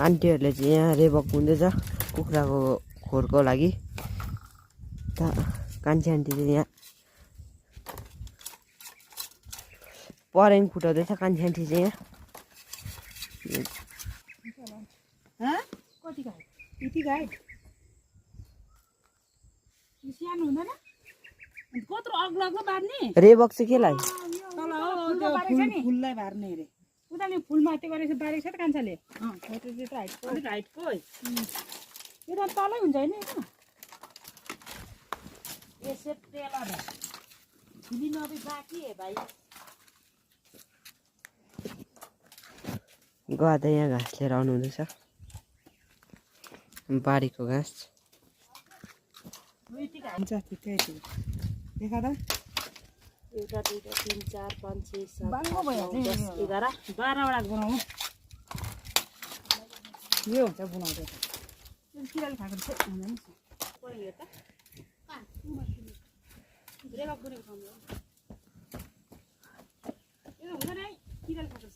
आन्टीहरूले चाहिँ यहाँ रेबक बुन्दैछ कुखुराको खोरको लागि। त कान्छी आन्टी चाहिँ यहाँ परेङ फुटाउँदैछ कान्छी आन्टी चाहिँ यहाँ। कति गाई यति गाई सानो हुँदैन कत्रो अग्लो अग्लो बार्ने रेबक चाहिँ केलाई फुललाई बार्ने अरे उनीहरूले फुलमा त्यो गरेको बारेको छ त कान्छाले हाइटको यो त तलै हुन्छ होइन ऐसे टेलर है फिल्म अभी बाकी है भाई। गदा यहाँ घाँस लिएर आउनु हुँदैछ बारीको घाँस। हुन्छ ठिकै छ देखा त एउटा दुईटा तिन चार पाँच छ सात बाङ्गो भइहाल्छ 10 11 12वटा बनाउनु यो हुन्छ बनाउँदै किराले खाएको हुँदैन यो त रेबक बुनेको ठाउँमा यो हुँदैन है किराले खाएको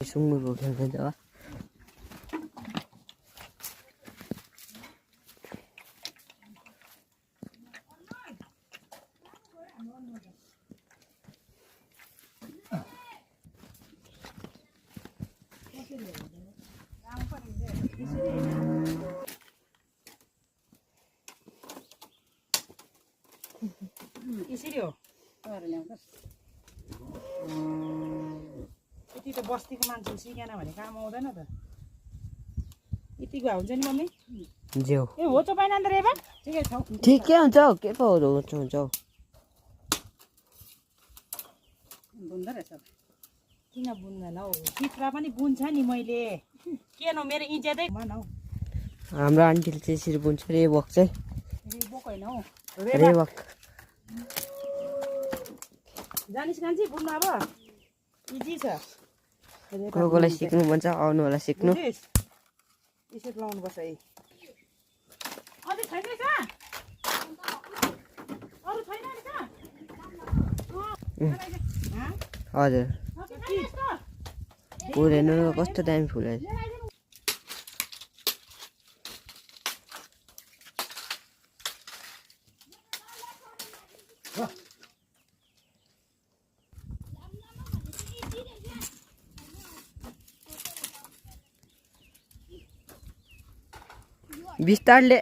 सुँगुरको खेल्छ जग्गा। यसरी हो ल्याउँछ यति त बस्तीको मान्छे सिकेन भने काम आउँदैन त यतिको हुन्छ नि मम्मी ज्यू ए हो त पाइन अन्त रेबक ठिकै छ ठिकै हुन्छ हौ के पो हुन्छ हौ बुन्दा रहेछ किन बुन्दैन हौ चित्रा पनि बुन्छ नि मैले के न मेरो इज्जतै मन हौ हाम्रो आन्टीले चाहिँ यसरी बुन्छ रेबक चाहिँ रेबक होइन हौ रेबक जानिस् कान्छी बुन्नु अब इजी छ कोलाई सिक्नु भन्छ आउनु होला सिक्नु। यसरी लाउनुपर्छ है अझै छैन रहेछ अरू छैन रहेछ हजुर फुल हेर्नु कस्तो दामी फुल आएछ। बिस्तारले